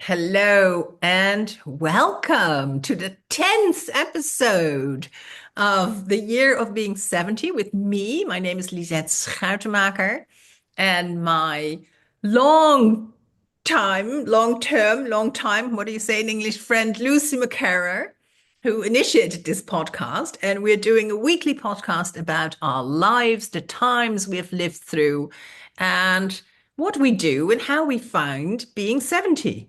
Hello and welcome to the 10th episode of the year of being 70 with me. My name is Lisette Schuitenmaker and my long long time, what do you say in English, friend Lucy McCarraher, who initiated this podcast. And we're doing a weekly podcast about our lives, the times we have lived through, and what we do and how we found being 70.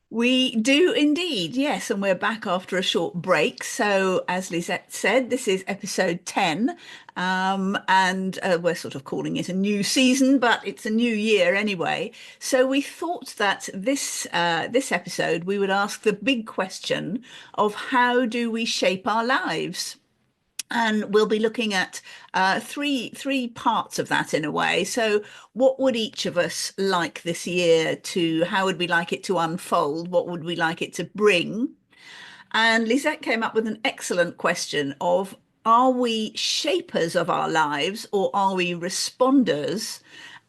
We do indeed, yes, and we're back after a short break. So, as Lisette said, this is episode 10, and we're sort of calling it a new season, but it's a new year anyway. So, we thought that this episode we would ask the big question of how do we shape our lives? And we'll be looking at three parts of that in a way. So, what would each of us like this year to? How would we like it to unfold? What would we like it to bring? And Lisette came up with an excellent question of, are we shapers of our lives or are we responders?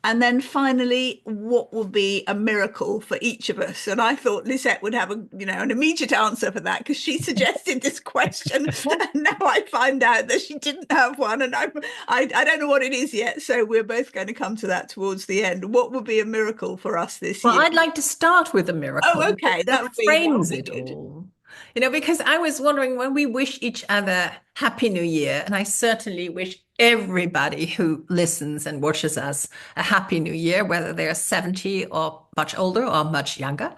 And then finally, what would be a miracle for each of us? And I thought Lisette would have an immediate answer for that because she suggested this question, and now I find out that she didn't have one, and I don't know what it is yet. So we're both going to come to that towards the end. What would be a miracle for us this Well, year? I'd like to start with a miracle Oh, because okay, that that'll frames be it good. all. Because I was wondering when we wish each other Happy New Year, and I certainly wish everybody who listens and watches us a Happy New Year, whether they're 70 or much older or much younger.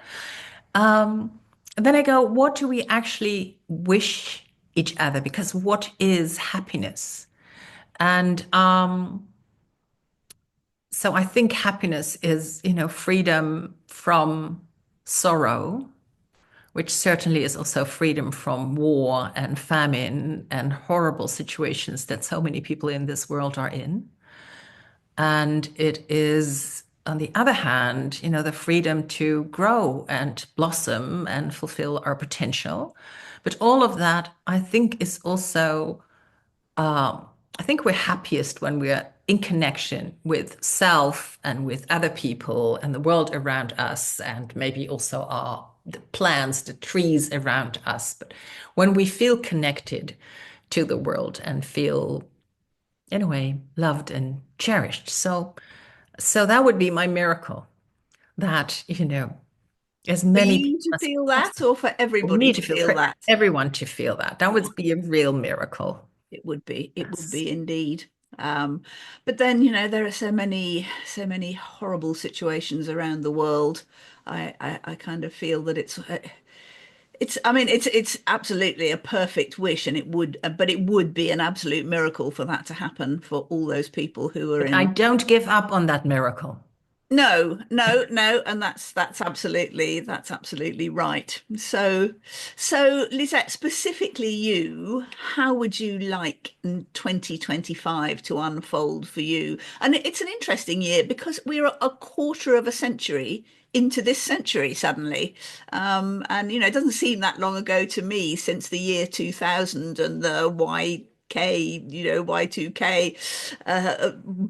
Um, then I go, what do we actually wish each other? Because what is happiness? And so I think happiness is, freedom from sorrow, which certainly is also freedom from war and famine and horrible situations that so many people in this world are in. And it is, on the other hand, the freedom to grow and blossom and fulfill our potential. But all of that, I think, is also I think we're happiest when we're in connection with self and with other people and the world around us, and maybe also the plants, the trees around us. But when we feel connected to the world and feel, in a way, loved and cherished. So that would be my miracle that, as For many you people to as feel that, possible, or for for everybody me to to feel, feel for that? everyone to feel that. That would be a real miracle. It would be. It would Yes. be indeed. Um, but then, there are so many horrible situations around the world. I kind of feel that I mean, it's absolutely a perfect wish, and but it would be an absolute miracle for that to happen for all those people who are But I in. don't give up on that miracle. No, no, no, and that's absolutely right. So Lisette, specifically you, how would you like 2025 to unfold for you? And it's an interesting year because we're a quarter of a century into this century suddenly. And it doesn't seem that long ago to me since the year 2000 and the Y2K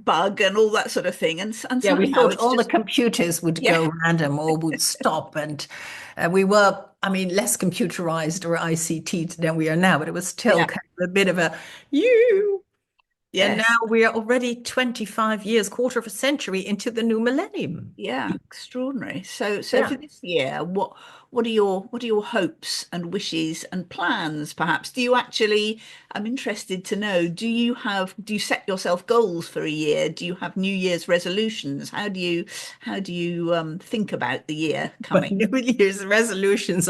bug and all that sort of thing. And Yeah, we somehow thought it's all the just, computers would yeah, go random or would stop. And we were, I mean, less computerized or ICT than we are now, but it was still yeah, kind of a bit of a you. And now yes. we are already 25 years, quarter of a century into the new millennium. Yeah, extraordinary. So Yeah. for this year, what are your hopes and wishes and plans, perhaps? Do you actually, I'm interested to know, do you set yourself goals for a year? Do you have New Year's resolutions? How do you think about the year My coming? New Year's resolutions.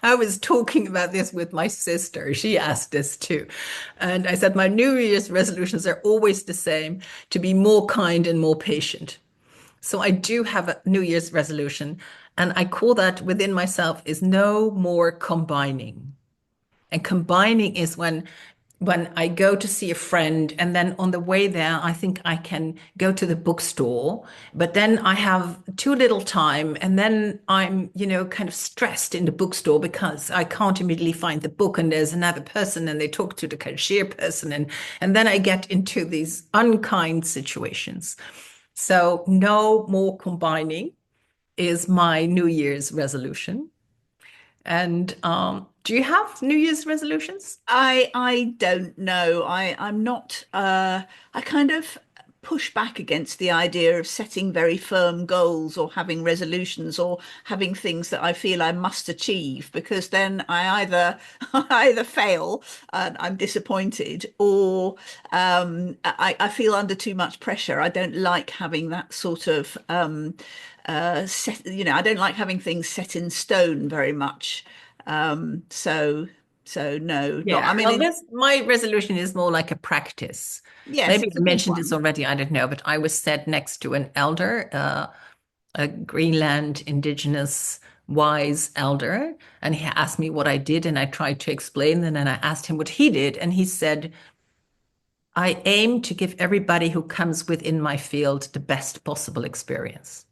I was talking about this with my sister. She asked this too. And I said, my New Year's resolutions are always the same, to be more kind and more patient. So I do have a New Year's resolution, and I call that within myself is no more combining. And combining is when I go to see a friend, and then on the way there, I think I can go to the bookstore, but then I have too little time, and then I'm, kind of stressed in the bookstore because I can't immediately find the book, and there's another person, and they talk to the cashier person, and then I get into these unkind situations. So no more combining is my New Year's resolution. And do you have New Year's resolutions? I don't know. I'm not I kind of push back against the idea of setting very firm goals or having resolutions or having things that I feel I must achieve, because then I either I either fail and I'm disappointed, or I feel under too much pressure. I don't like having that sort of set, I don't like having things set in stone very much. Um, so so no, not, I Yeah, mean, well, this my resolution is more like a practice. yes, Maybe it's I a good mentioned this one. already, I don't know, but I was sat next to an elder, a Greenland indigenous wise elder, and he asked me what I did, and I tried to explain, and then I asked him what he did, and he said, I aim to give everybody who comes within my field the best possible experience.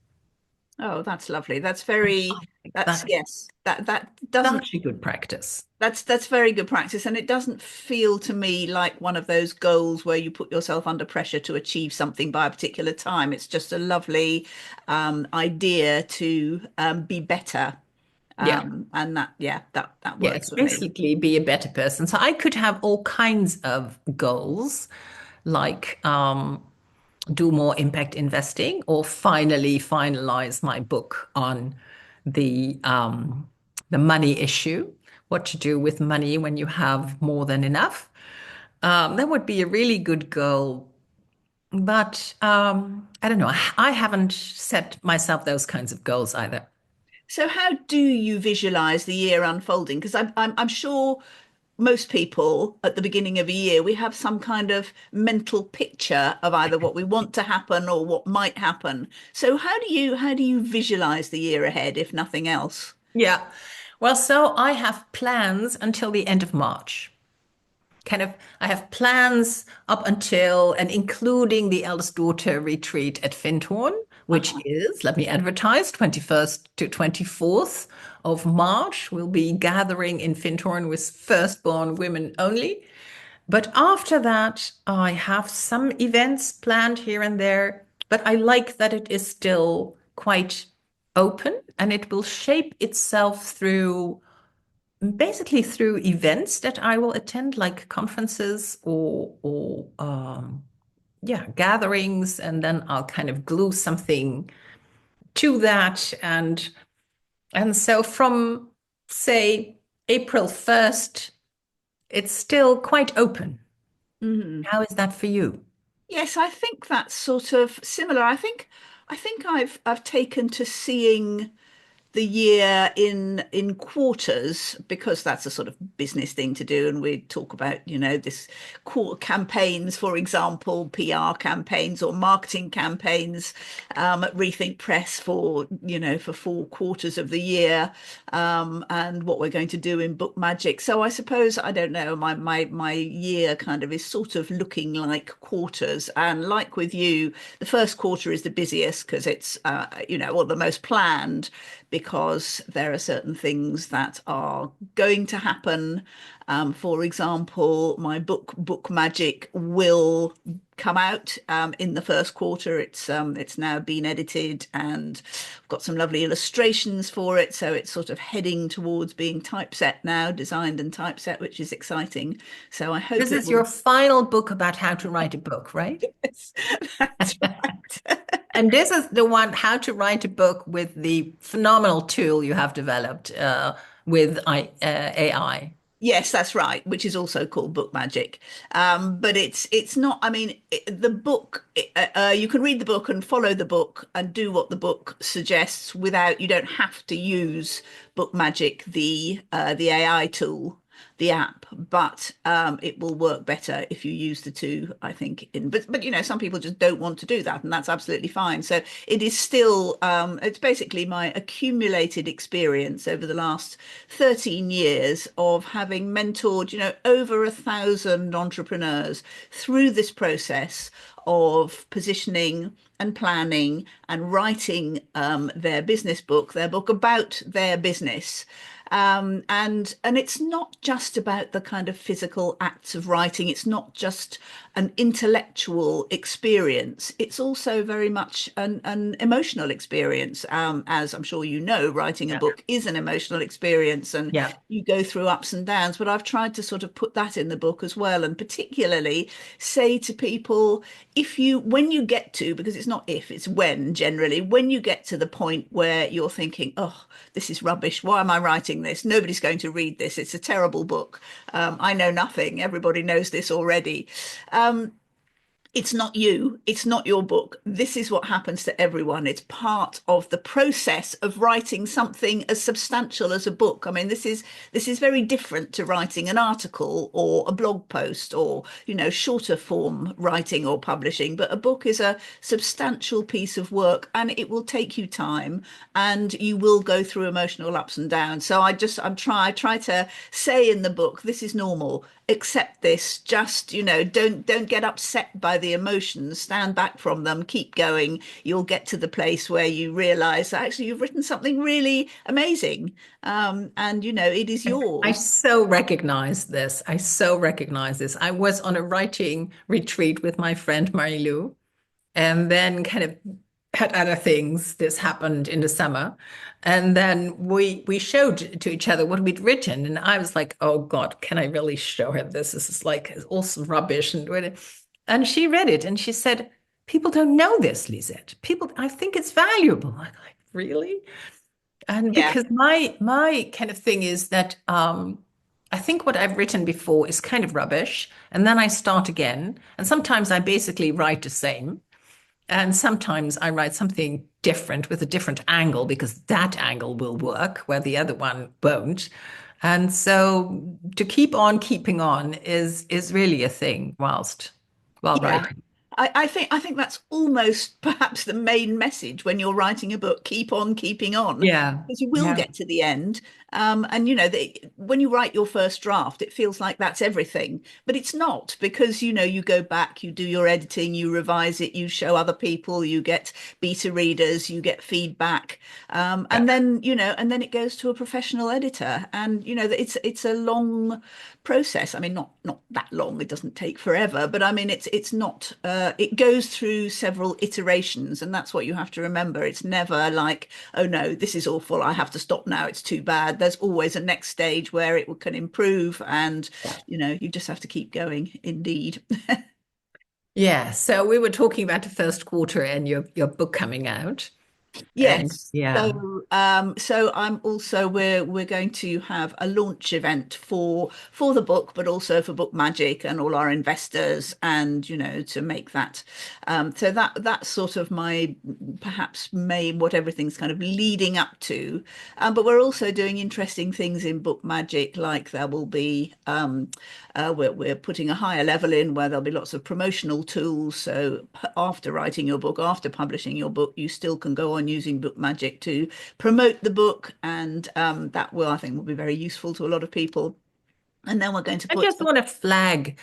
Oh, that's lovely. That's And very, I think that's, that's yes, that doesn't, such a good practice. that's very good practice. And it doesn't feel to me like one of those goals where you put yourself under pressure to achieve something by a particular time. It's just a lovely idea to be better. Yeah. And that, yeah, that Yeah, works it's for me. basically be a better person. So I could have all kinds of goals, like do more impact investing, or finally finalize my book on the money issue, what to do with money when you have more than enough. That would be a really good goal. But I don't know. I haven't set myself those kinds of goals either. So how do you visualize the year unfolding? Because I'm sure most people at the beginning of a year, we have some kind of mental picture of either what we want to happen or what might happen. So how do you visualize the year ahead, if nothing else? Yeah. Well, so I have plans until the end of March. Kind of, I have plans up until and including the eldest daughter retreat at Findhorn, which Uh-huh. is, let me advertise, 21st to 24th of March. We'll be gathering in Findhorn with firstborn women only. But after that, I have some events planned here and there, but I like that it is still quite open and it will shape itself through basically through events that I will attend, like conferences or yeah, gatherings, and then I'll kind of glue something to that. And so from say April 1st, it's still quite open. Mhm. How is that for you? Yes, I think that's sort of similar. I think I've taken to seeing the year in quarters, because that's a sort of business thing to do, and we talk about this quarter campaigns, for example, PR campaigns or marketing campaigns at Rethink Press for 4 quarters of the year, and what we're going to do in Book Magic. So I suppose, I don't know, my year kind of is sort of looking like quarters, and like with you, the first quarter is the busiest because it's or the most planned, because there are certain things that are going to happen. For example, my Book Magic will come out in the first quarter. It's now been edited, and I've got some lovely illustrations for it. So it's sort of heading towards being typeset now, designed and typeset, which is exciting. So I hope This it is your will. final book about how to write a book, right? Yes, that's right. And this is the one, how to write a book with the phenomenal tool you have developed with AI. Yes, that's right, which is also called Book Magic. But it's not, I mean, the book, you can read the book and follow the book and do what the book suggests without, you don't have to use Book Magic, the AI tool, the app, but it will work better if you use the two, I think. But some people just don't want to do that, and that's absolutely fine. So it is still, it's basically my accumulated experience over the last 13 years of having mentored, over 1,000 entrepreneurs through this process of positioning and planning and writing their book about their business. And it's not just about the kind of physical acts of writing. It's not just an intellectual experience. It's also very much an emotional experience. As I'm sure you know, writing a Yeah. book is an emotional experience, and Yeah. you go through ups and downs. But I've tried to sort of put that in the book as well, and particularly say to people, if you, when you get to, because it's not if, it's when generally, when you get to the point where you're thinking, oh, this is rubbish. Why am I writing this? Nobody's going to read this. It's a terrible book. I know nothing. Everybody knows this already. Um, it's not you. It's not your book. This is what happens to everyone. It's part of the process of writing something as substantial as a book. I mean, this is very different to writing an article or a blog post or, shorter form writing or publishing. But a book is a substantial piece of work, and it will take you time, and you will go through emotional ups and downs. So I try to say in the book, this is normal. Accept this. Just, don't get upset by the emotions. Stand back from them. Keep going. You'll get to the place where you realize that actually you've written something really amazing. And it is I yours. so recognize this. I so recognize this. I was on a writing retreat with my friend Marilu, and then kind of had other things. This happened in the summer. And then we showed to each other what we'd written. And I was like, oh God, can I really show her this? This is like also rubbish. And she read it and she said, people don't know this, Lisette. People, I think it's valuable. I'm like, really? And Yeah. because my kind of thing is that I think what I've written before is kind of rubbish, and then I start again. And sometimes I basically write the same, and sometimes I write something different with a different angle because that angle will work where the other one won't. And so to keep on keeping on is really a thing while Yeah. writing. I think that's almost perhaps the main message when you're writing a book. Keep on keeping on, Yeah. because you will Yeah. get to the end. And when you write your first draft, it feels like that's everything, but it's not, because you go back, you do your editing, you revise it, you show other people, you get beta readers, you get feedback, Yeah. and then it goes to a professional editor, and that it's a long process. I mean, not that long. It doesn't take forever, but I mean, it's not. It goes through several iterations, and that's what you have to remember. It's never like, oh no, this is awful. I have to stop now. It's too bad. There's always a next stage where it can improve, and you just have to keep going. Indeed. Yeah. So we were talking about the first quarter and your book coming out. And Yes. yeah. So I'm also we're going to have a launch event for the book, but also for Book Magic and all our investors, and to make that. So that's sort of my perhaps may what everything's kind of leading up to. But we're also doing interesting things in Book Magic, like there will be we're putting a higher level in where there'll be lots of promotional tools. So after writing your book, after publishing your book, you still can go on using Book Magic to promote the book, and that will, I think, will be very useful to a lot of people. And then we're going to I put just want to flag,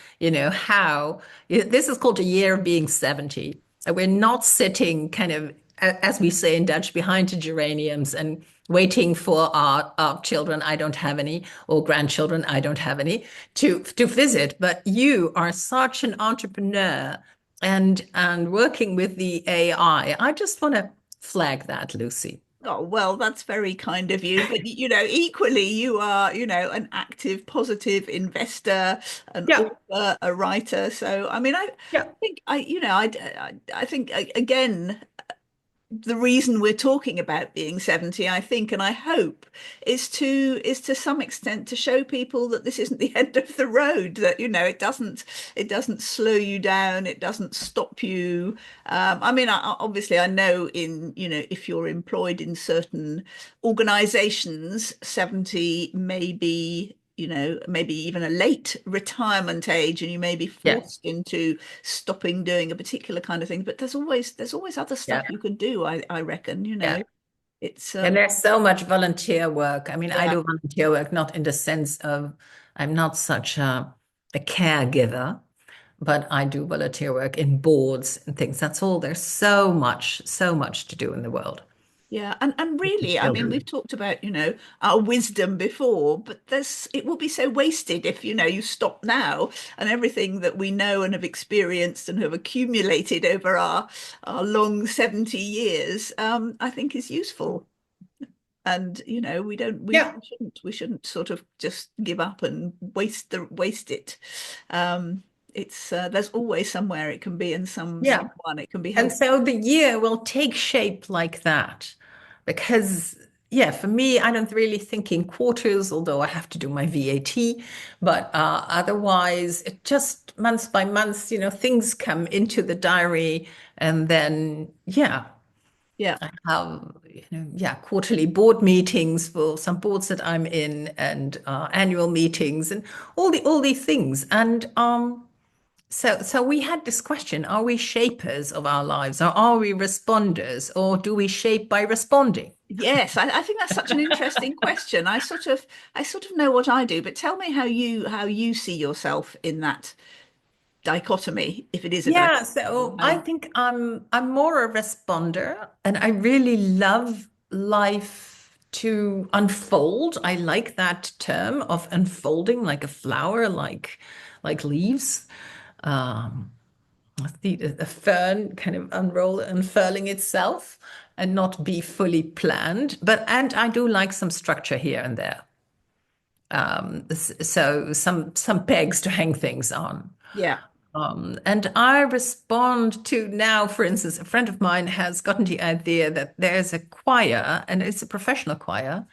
how this is called a year of being 70. And we're not sitting kind of, as we say in Dutch, behind the geraniums and waiting for our children, I don't have any, or grandchildren, I don't have any, to visit. But you are such an entrepreneur and working with the AI. I just want to flag that, Lucy. Oh, well, that's very kind of you. But equally, you are, an active, positive investor, an Yeah, author, a writer. So, I mean, I yeah. think I think again, the reason we're talking about being 70, I think, and I hope, is to some extent to show people that this isn't the end of the road, that it doesn't slow you down, it doesn't stop you. I mean, obviously I know if you're employed in certain organizations, 70 may be maybe even a late retirement age, and you may be Yeah, forced into stopping doing a particular kind of thing. But there's always other stuff yeah, you can do, I reckon. yeah. It's And there's so much volunteer work. I mean, I yeah. do volunteer work not in the sense of I'm not such a caregiver, but I do volunteer work in boards and things. That's all. There's so much to do in the world. Yeah, and really, I mean, children. we've talked about, our wisdom before, but it will be so wasted if, you stop now and everything that we know and have experienced and have accumulated over our long 70 years, I think is useful. And, we don't Yeah, we shouldn't sort of just give up and waste it. Um, it's there's always somewhere it can be and yeah. someone it can be And helpful. so the year will take shape like that because, yeah, for me, I don't really think in quarters, although I have to do my VAT. But otherwise, it just month by month, things come into the diary. And then, yeah, Yeah. I have, yeah, quarterly board meetings for some boards that I'm in and annual meetings and all these things. And so we had this question, are we shapers of our lives or are we responders or do we shape by responding? Yes, I think that's such an interesting question. I sort of know what I do, but tell me how you see yourself in that dichotomy, if it is a Yeah, dichotomy. so I think I'm more a responder and I really love life to unfold. I like that term of unfolding like a flower, like leaves. Um, the fern kind of unfurling itself and not be fully planned. And I do like some structure here and there. So some pegs to hang things on. Yeah. And I respond to now, for instance, a friend of mine has gotten the idea that there's a choir, and it's a professional choir,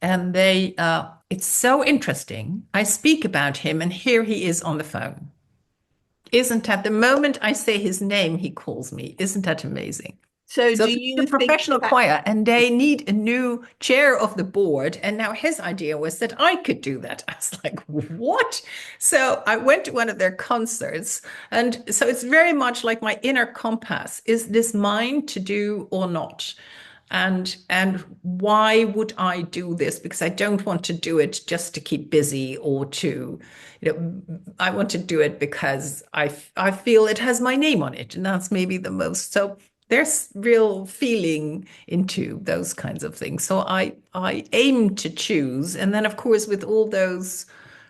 and it's so interesting. I speak about him, and here he is on the phone. Isn't that the moment I say his name, he calls me? Isn't that amazing? So So do this is you a think professional that choir, and they need a new chair of the board. And now his idea was that I could do that. I was like, what? So I went to one of their concerts. And so it's very much like my inner compass. Is this mine to do or not? And why would I do this? Because I don't want to do it just to keep busy or I want to do it because I feel it has my name on it, and that's maybe the most. So there's real feeling into those kinds of things. So I aim to choose, and then of course with all those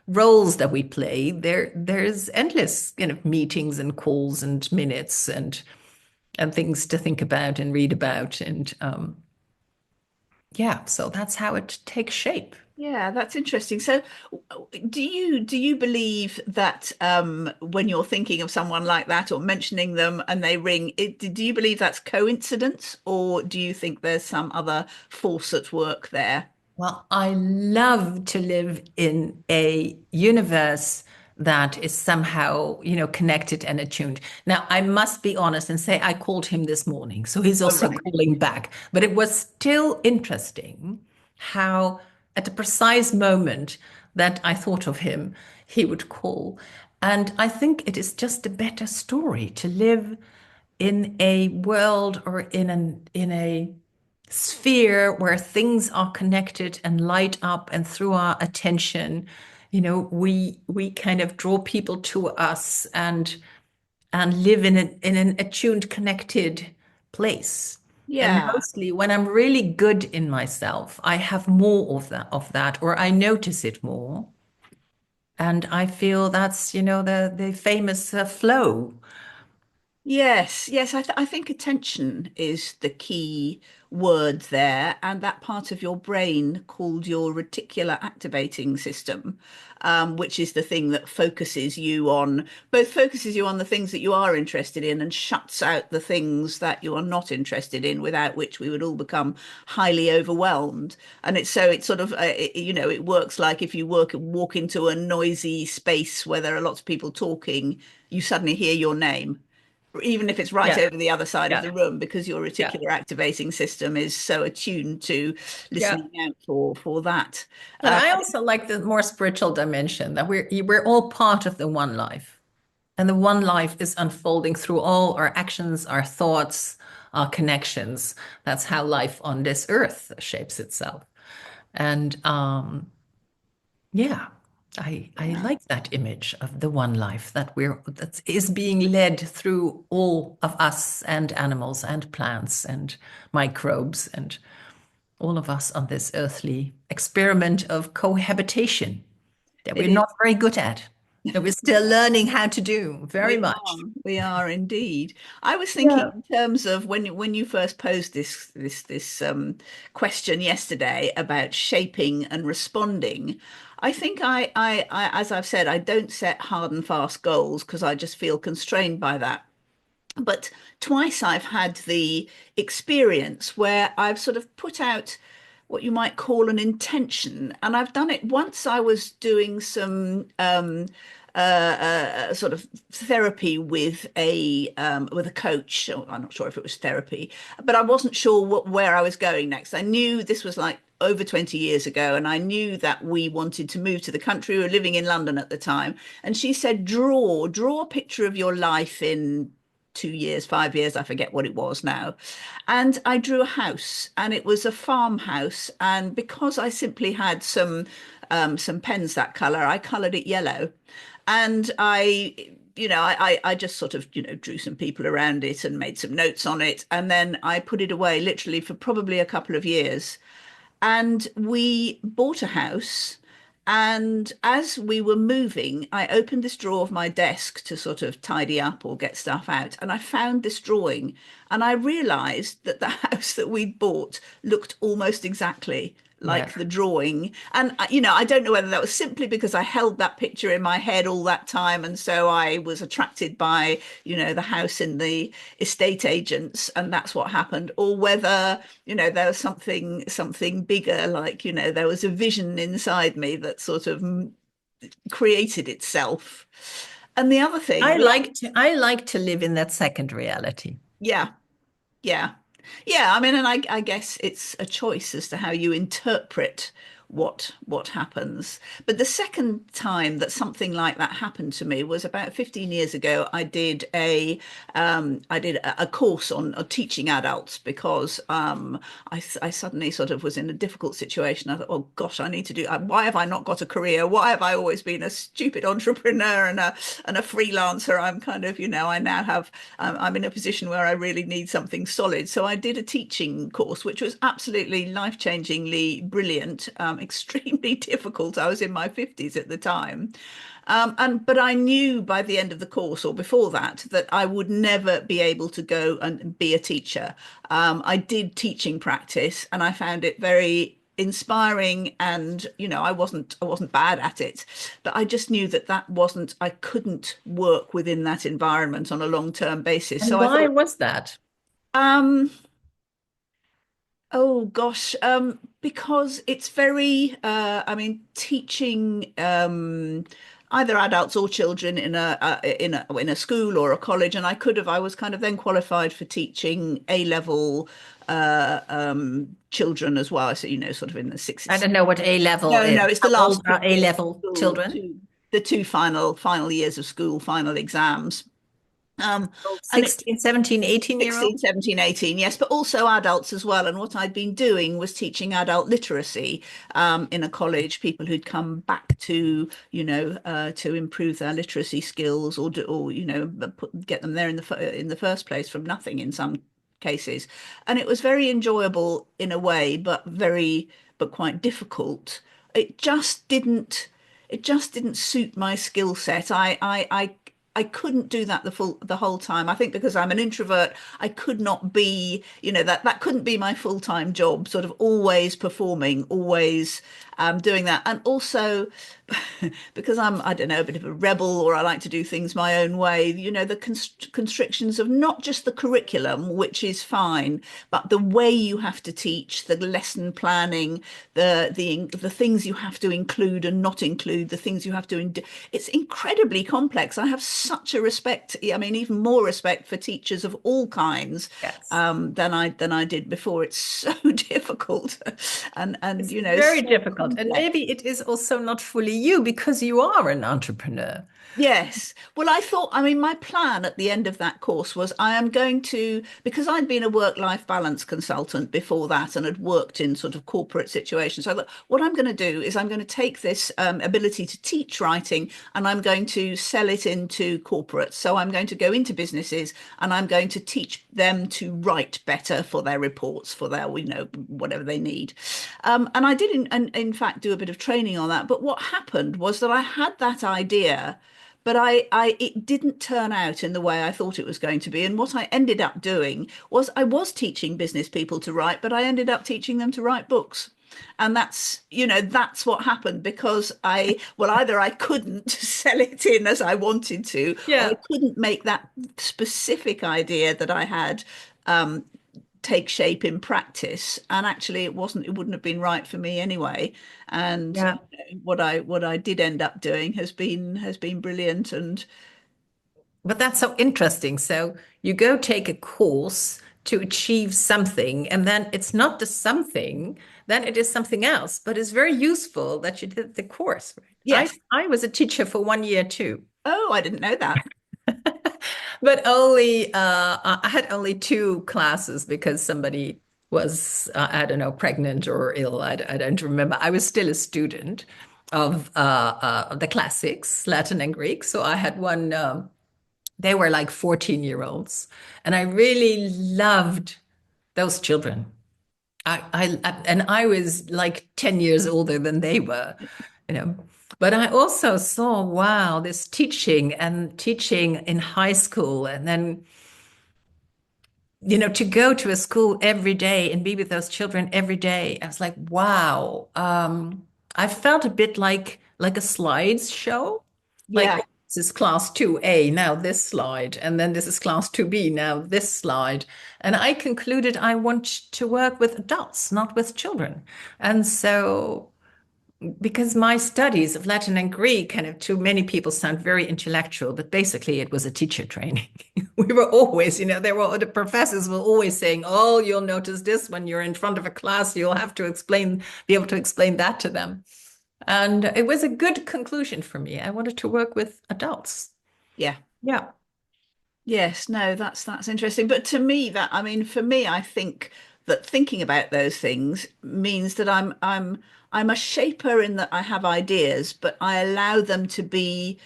roles that we play, there's endless kind of meetings and calls and minutes and things to think about and read about and yeah, so that's how it takes shape. Yeah, that's interesting. So do you believe that when you're thinking of someone like that or mentioning them and they ring, do you believe that's coincidence or do you think there's some other force at work there? Well, I love to live in a universe that is somehow, connected and attuned. Now, I must be honest and say I called him this morning, so he's Oh, also right. calling back. But it was still interesting how, at the precise moment that I thought of him, he would call. And I think it is just a better story to live in a world or in a sphere where things are connected and light up and through our attention, we kind of draw people to us and live in an attuned, connected place. And Yeah. mostly when I'm really good in myself, I have more of that, or I notice it more. And I feel that's, the famous flow. Yes, yes, I think attention is the key word there, and that part of your brain called your reticular activating system, which is the thing that focuses you on the things that you are interested in and shuts out the things that you are not interested in, without which we would all become highly overwhelmed. And it's sort of it works like if you walk into a noisy space where there are lots of people talking, you suddenly hear your name even if it's right Yeah, over the other side of yeah, the room, because your yeah, reticular activating system is so attuned to yeah. listening out for that. And Um, I also like the more spiritual dimension that we're all part of the one life. And the one life is unfolding through all our actions, our thoughts, our connections. That's how life on this earth shapes itself. And yeah. I like that image of the one life that is being led through all of us and animals and plants and microbes and all of us on this earthly experiment of cohabitation that we're It is. not very good at, that we're still learning how to do very much. We are indeed. I was thinking Yeah. in terms of when you first posed this question yesterday about shaping and responding. I think as I've said, I don't set hard and fast goals because I just feel constrained by that. But twice I've had the experience where I've sort of put out what you might call an intention. And I've done it once. I was doing some sort of therapy with a coach. I'm not sure if it was therapy, but I wasn't sure where I was going next. I knew this was like over 20 years ago, and I knew that we wanted to move to the country. We were living in London at the time, and she said, draw a picture of your life in 2 years, 5 years, I forget what it was now. And I drew a house, and it was a farmhouse. And because I simply had some pens that color, I colored it yellow. And I just sort of, drew some people around it and made some notes on it. And then I put it away literally for probably a couple of years. And we bought a house. And as we were moving, I opened this drawer of my desk to sort of tidy up or get stuff out. And I found this drawing. And I realized that the house that we'd bought looked almost exactly Yeah. like the drawing. And, I don't know whether that was simply because I held that picture in my head all that time. And so I was attracted by, the house in the estate agents. And that's what happened. Or whether, there was something bigger, like, there was a vision inside me that sort of created itself. And the other thing that I like to live in that second reality. yeah, yeah. Yeah, I mean, and I guess it's a choice as to how you interpret what happens. But the second time that something like that happened to me was about 15 years ago. I did a course on teaching adults because I suddenly sort of was in a difficult situation. I thought, oh gosh, I need to do. Why have I not got a career? Why have I always been a stupid entrepreneur and a freelancer? I'm kind of, I now have. I'm in a position where I really need something solid. So I did a teaching course, which was absolutely life-changingly brilliant, extremely difficult. I was in my 50s at the time. But I knew by the end of the course or before that I would never be able to go and be a teacher. I did teaching practice and I found it very inspiring, and I wasn't bad at it, but I just knew that wasn't, I couldn't work within that environment on a long-term basis. And So I why thought, was that? um oh gosh, because it's very, I mean, teaching either adults or children in a school or a college, and I was kind of then qualified for teaching A-level children as well. So, sort of in the I sixties. don't know what A level No, is. no, it's the How last old two are A years of level school, children? the two final years of school, final exams. Um, Oh, and it 16, 17, 18 year 16, olds? 17, 18, yes, but also adults as well. And what I'd been doing was teaching adult literacy in a college, people who'd come back to improve their literacy skills or get them there in the first place from nothing in some cases. And it was very enjoyable in a way, but quite difficult. It just didn't, it just didn't suit my skill set. I couldn't do that the whole time. I think because I'm an introvert, I could not be, that couldn't be my full-time job, sort of always performing, always doing that. And also because I don't know, a bit of a rebel, or I like to do things my own way, the constrictions of not just the curriculum, which is fine, but the way you have to teach, the lesson planning, the things you have to include and not include, the things you have to it's incredibly complex. I have such a respect, I mean, even more respect for teachers of all kinds Yes. than I did before. It's so difficult and It's so very difficult. And complex. maybe it is also not fully you because you are an entrepreneur. Yes. Well, I mean, my plan at the end of that course was I am going to, because I'd been a work-life balance consultant before that and had worked in sort of corporate situations. So what I'm going to do is I'm going to take this ability to teach writing and I'm going to sell it into corporates. So I'm going to go into businesses and I'm going to teach them to write better for their reports, for their, whatever they need. And I did, in fact, do a bit of training on that. But what happened was that I had that idea. But it didn't turn out in the way I thought it was going to be. And what I ended up doing was I was teaching business people to write, but I ended up teaching them to write books. And that's what happened because well, either I couldn't sell it in as I wanted to, or I Yeah. couldn't make that specific idea that I had um, take shape in practice. And actually it wouldn't have been right for me anyway. And Yeah. what I did end up doing has been brilliant. And But that's so interesting. So you go take a course to achieve something, and then it's not the something, then it is something else. But it's very useful that you did the course, right? yes. I was a teacher for 1 year too. Oh, I didn't know that. But only I had only two classes because somebody was I don't know, pregnant or ill. I don't remember. I was still a student of the classics, Latin and Greek. So I had one. They were like 14-year-olds, and I really loved those children. And I was like 10 years older than they were, you know. But I also saw, wow, this teaching and teaching in high school, and then, to go to a school every day and be with those children every day. I was like, wow. I felt a bit like a slides show, like, Yeah. oh, this is class 2A, now this slide, and then this is class 2B, now this slide. And I concluded I want to work with adults, not with children. And so because my studies of Latin and Greek kind of to many people sound very intellectual, but basically it was a teacher training. We were always, the professors were always saying, "Oh, you'll notice this when you're in front of a class, you'll have to be able to explain that to them." And it was a good conclusion for me. I wanted to work with adults. Yeah. Yeah, Yes, no, that's interesting. But to me, I mean, for me, I think that thinking about those things means that I'm a shaper in that I have ideas, but I allow them to be,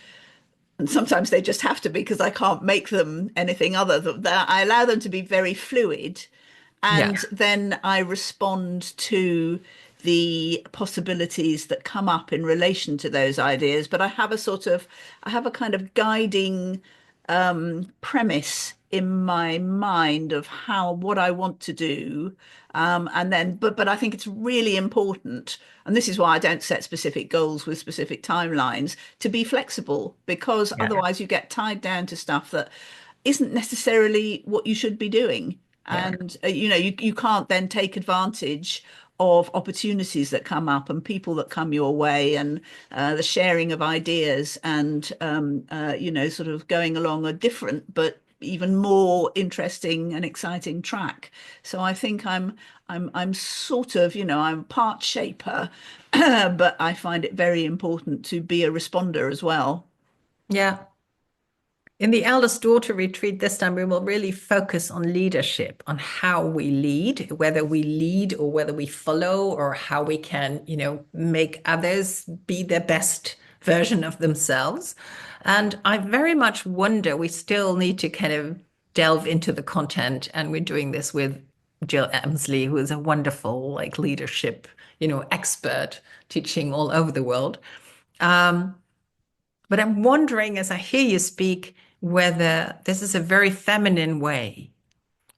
and sometimes they just have to be because I can't make them anything other than that. I allow them to be very fluid, yeah, and then I respond to the possibilities that come up in relation to those ideas. But I have a kind of guiding premise in my mind of what I want to do. And then, but I think it's really important, and this is why I don't set specific goals with specific timelines, to be flexible, because yeah, otherwise you get tied down to stuff that isn't necessarily what you should be doing. yeah, And you can't then take advantage of opportunities that come up and people that come your way and the sharing of ideas and sort of going along a different but even more interesting and exciting track. So I think I'm sort of, I'm part shaper, but I find it very important to be a responder as well. yeah. In the eldest daughter retreat this time, we will really focus on leadership, on how we lead, whether we lead or whether we follow, or how we can, make others be their best version of themselves. And I very much wonder, we still need to kind of delve into the content, and we're doing this with Jill Emsley, who is a wonderful like leadership, expert teaching all over the world. Um, but I'm wondering, as I hear you speak, whether this is a very feminine way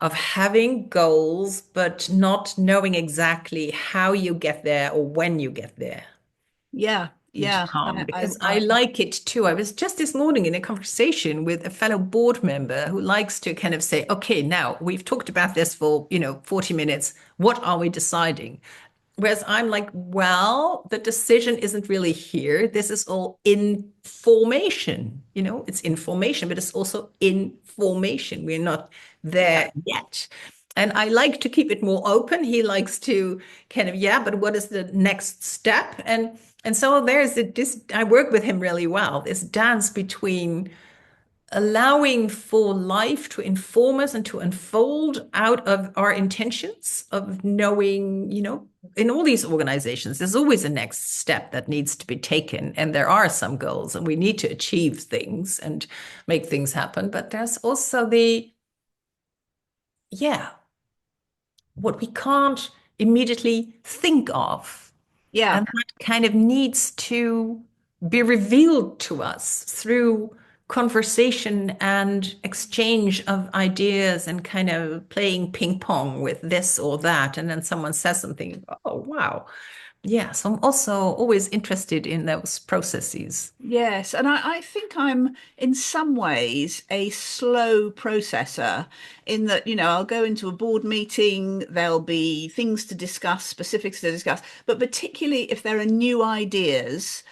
of having goals, but not knowing exactly how you get there or when you get there Yeah, each yeah. time, because I like it too. I was just this morning in a conversation with a fellow board member who likes to kind of say, okay, now we've talked about this for, 40 minutes. What are we deciding? Whereas I'm like, well, the decision isn't really here. This is all information. It's information, but it's also information. We're not Yeah. there yet. And I like to keep it more open. He likes to kind of, yeah, but what is the next step? And so there's this, I work with him really well, this dance between allowing for life to inform us and to unfold out of our intentions of knowing, in all these organizations, there's always a next step that needs to be taken. And there are some goals, and we need to achieve things and make things happen. But there's also yeah, what we can't immediately think of. Yeah. And that kind of needs to be revealed to us through conversation and exchange of ideas and kind of playing ping pong with this or that. And then someone says something, oh, wow. Yeah. So I'm also always interested in those processes. Yes, and I think I'm in some ways a slow processor in that, I'll go into a board meeting, there'll be things to discuss, specifics to discuss, but particularly if there are new ideas,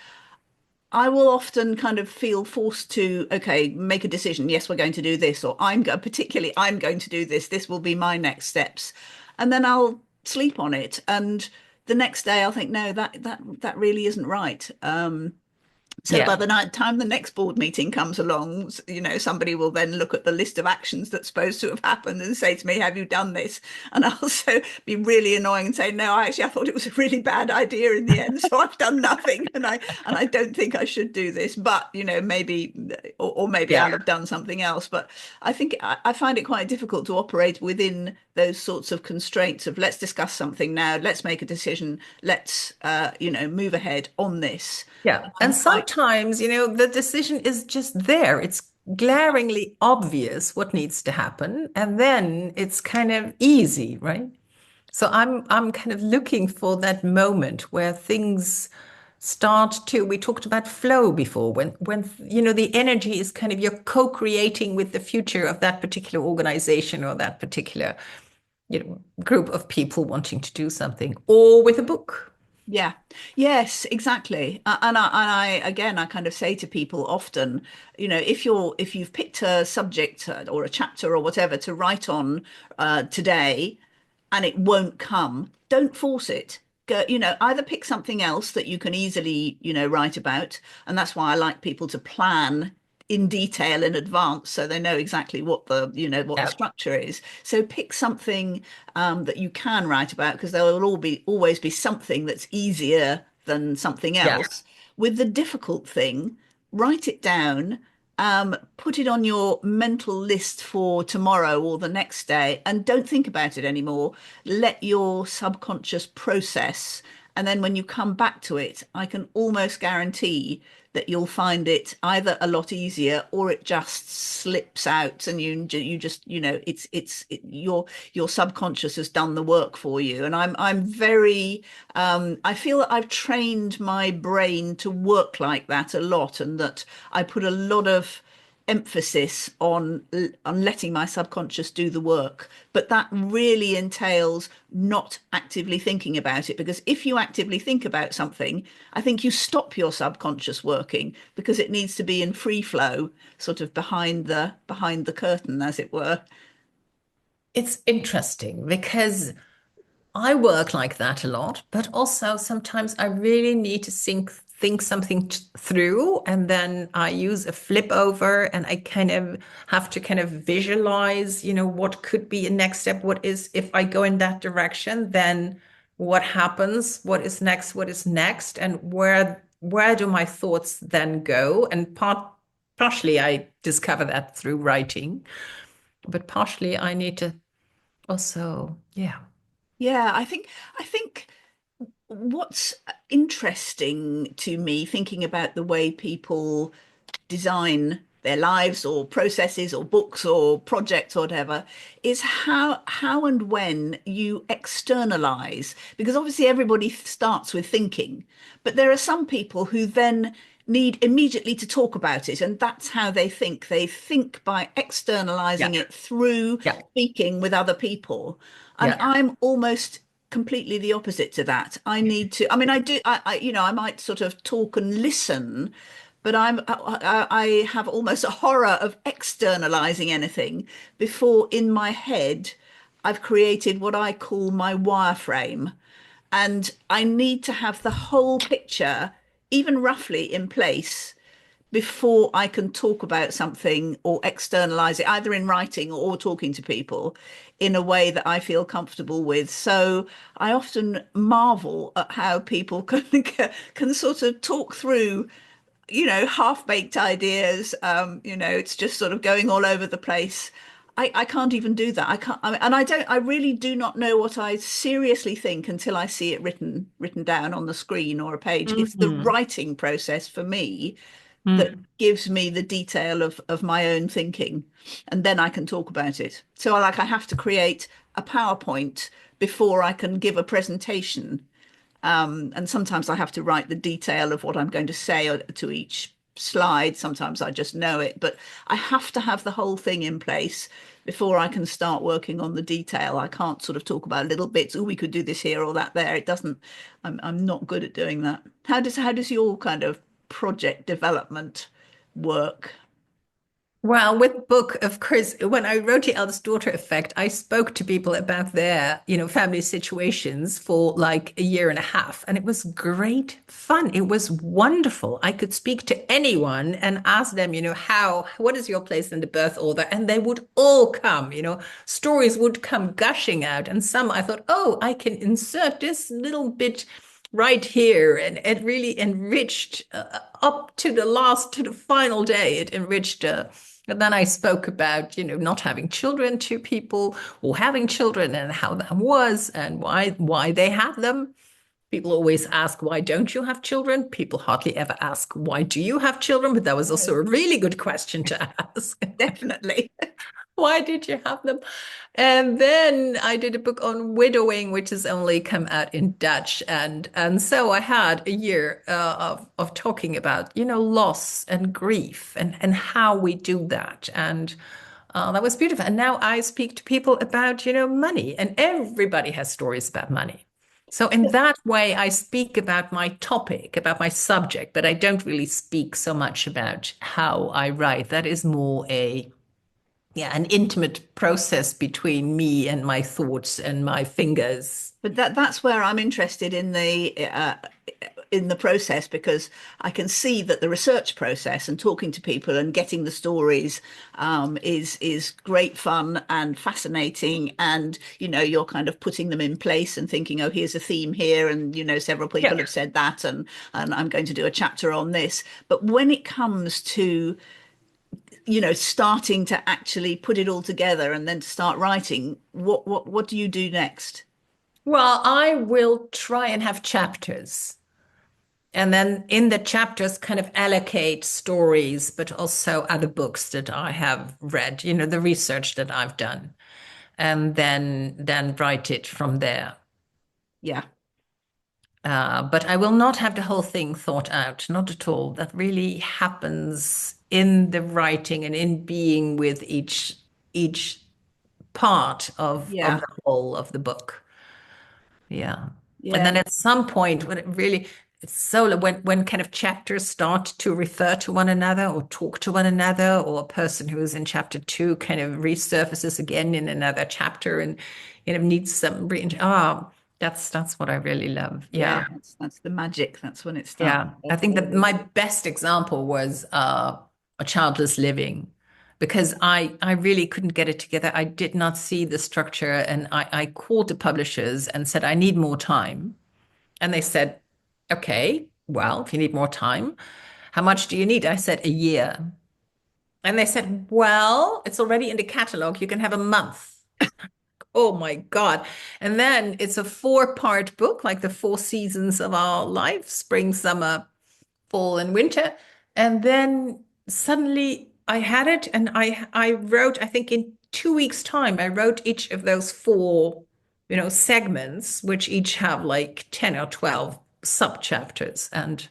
I will often kind of feel forced to, okay, make a decision. Yes, we're going to do this, or particularly I'm going to do this. This will be my next steps. And then I'll sleep on it. And the next day I'll think, no, that really isn't right. So by Yeah. the time the next board meeting comes along, somebody will then look at the list of actions that's supposed to have happened and say to me, have you done this? And I'll also be really annoying and say, no, actually, I thought it was a really bad idea in the end. So I've done nothing. And I don't think I should do this, but, maybe, or maybe I'll Yeah. have done something else. But I think I find it quite difficult to operate within those sorts of constraints of let's discuss something now, let's make a decision, let's, move ahead on this. Yeah. I'm And quite sometimes, the decision is just there. It's glaringly obvious what needs to happen. And then it's kind of easy, right? So I'm kind of looking for that moment where things start to, we talked about flow before, when the energy is kind of you're co-creating with the future of that particular organization or that particular, group of people wanting to do something, or with a book. Yeah. Yes, exactly. And I again, I kind of say to people often, if you've picked a subject or a chapter or whatever to write on today, and it won't come, don't force it. Go, either pick something else that you can easily, write about, and that's why I like people to plan in detail in advance so they know exactly what the Yeah. structure is. So pick something that you can write about because there will always be something that's easier than something Yeah. else. With the difficult thing, write it down, put it on your mental list for tomorrow or the next day, and don't think about it anymore. Let your subconscious process. And then when you come back to it, I can almost guarantee that you'll find it either a lot easier or it just slips out and you just your subconscious has done the work for you. And I'm very I feel that I've trained my brain to work like that a lot, and that I put a lot of emphasis on letting my subconscious do the work. But that really entails not actively thinking about it, because if you actively think about something, I think you stop your subconscious working because it needs to be in free flow, sort of behind the curtain, as it were. It's interesting because I work like that a lot, but also sometimes I really need to think something through, and then I use a flip over, and I kind of have to kind of visualize, what could be a next step. What is, if I go in that direction, then what happens? What is next? What is next? And where do my thoughts then go? And partially I discover that through writing, but partially I need to also, yeah. Yeah, I think what's interesting to me thinking about the way people design their lives or processes or books or projects or whatever is how and when you externalize, because obviously everybody starts with thinking, but there are some people who then need immediately to talk about it, and that's how they think by Yeah. externalizing it through Yeah. speaking with other people. And Yeah. I'm almost completely the opposite to that. I need to, I mean, I do, I might sort of talk and listen, but I have almost a horror of externalizing anything before in my head I've created what I call my wireframe. And I need to have the whole picture, even roughly in place, before I can talk about something or externalize it, either in writing or talking to people in a way that I feel comfortable with. So I often marvel at how people can sort of talk through, half-baked ideas. It's just sort of going all over the place. I can't even do that. I can't, and I really do not know what I seriously think until I see it written down on the screen or a page. It's the Mhm. writing process for me that Mm. gives me the detail of my own thinking, and then I can talk about it. So I have to create a PowerPoint before I can give a presentation. And sometimes I have to write the detail of what I'm going to say to each slide. Sometimes I just know it, but I have to have the whole thing in place before I can start working on the detail. I can't sort of talk about little bits. Oh, we could do this here or that there. It doesn't. I'm not good at doing that. How does your kind of project development work? Well, with book, of course, when I wrote The Eldest Daughter Effect, I spoke to people about their, family situations for like a year and a half, and it was great fun. It was wonderful. I could speak to anyone and ask them, what is your place in the birth order? And they would all come, stories would come gushing out. And some I thought, oh, I can insert this little bit right here. And it really enriched up to the final day. It enriched. And then I spoke about, not having children to people or having children and how that was and why they had them. People always ask, why don't you have children? People hardly ever ask, why do you have children? But that was also No, a really good question to ask. definitely. Why did you have them? And then I did a book on widowing, which has only come out in Dutch, and so I had a year of talking about loss and grief and how we do that, and that was beautiful. And now I speak to people about money, and everybody has stories about money. So in that way, I speak about my topic, about my subject, but I don't really speak so much about how I write. That is more an intimate process between me and my thoughts and my fingers. But that's where I'm interested in the process, because I can see that the research process and talking to people and getting the stories is great fun and fascinating. And you're kind of putting them in place and thinking, oh, here's a theme here, and several people Yeah. have said that, and I'm going to do a chapter on this. But when it comes to starting to actually put it all together and then to start writing, what do you do next? Well, I will try and have chapters. And then in the chapters, kind of allocate stories, but also other books that I have read, the research that I've done, and then write it from there. Yeah, But I will not have the whole thing thought out, not at all. That really happens in the writing and in being with each part of yeah, the whole of the book. Yeah. And yeah. then at some point when it really it's so when kind of chapters start to refer to one another or talk to one another, or a person who is in chapter two kind of resurfaces again in another chapter and needs some that's what I really love. Yeah, Yeah. that's the magic. That's when it starts Yeah. I think that really. my best example was a childless living, because I really couldn't get it together. I did not see the structure, and I called the publishers and said, I need more time. And they said, okay, well, if you need more time, how much do you need? I said, a year. And they said, well, it's already in the catalog. You can have a month. Oh my God. And then it's a four-part book, like the four seasons of our life, spring, summer, fall, and winter. And then suddenly I had it, and I wrote, I think in 2 weeks' time, I wrote each of those four, segments, which each have like 10 or 12 sub chapters, and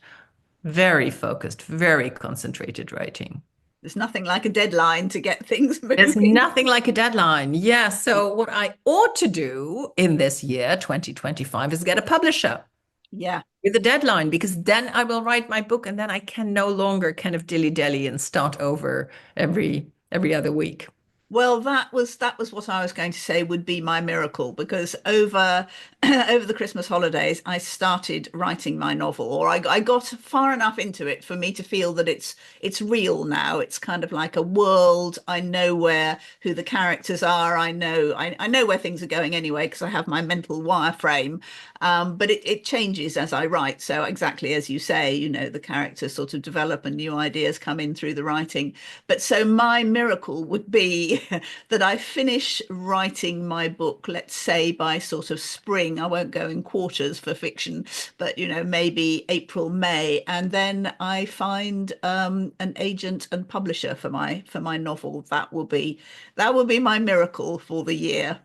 very focused, very concentrated writing. There's nothing like a deadline to get things There's moving. nothing like a deadline. Yeah. So what I ought to do in this year, 2025, is get a publisher Yeah. with a deadline, because then I will write my book, and then I can no longer kind of dilly-dally and start over every other week. Well, that was what I was going to say would be my miracle because over over the Christmas holidays I started writing my novel, or I got far enough into it for me to feel that it's real now. It's kind of like a world. I know where who the characters are. I know where things are going anyway because I have my mental wireframe. But it changes as I write. So exactly as you say, the characters sort of develop and new ideas come in through the writing. But so my miracle would be that I finish writing my book, let's say by sort of spring. I won't go in quarters for fiction, but maybe April, May, and then I find an agent and publisher for my novel. That will be my miracle for the year.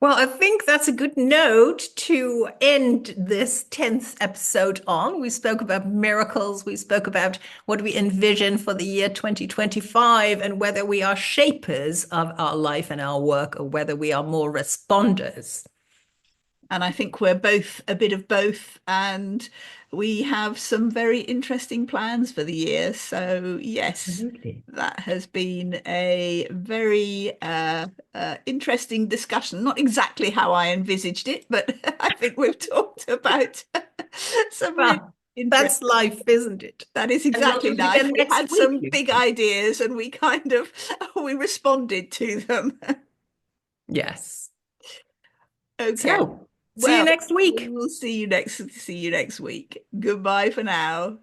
Well, I think that's a good note to end this 10th episode on. We spoke about miracles. We spoke about what we envision for the year 2025 and whether we are shapers of our life and our work or whether we are more responders. And I think we're both a bit of both, and we have some very interesting plans for the year. So, yes, Absolutely. that has been a very interesting discussion. Not exactly how I envisaged it, but I think we've talked about some really Well, interesting. that's life, isn't it? That is And we'll do exactly it life. again We next had week, some big Lucy. ideas, and we kind of we responded to them. Yes. Okay. So, see you Well, next week. we'll see you next week. Goodbye for now.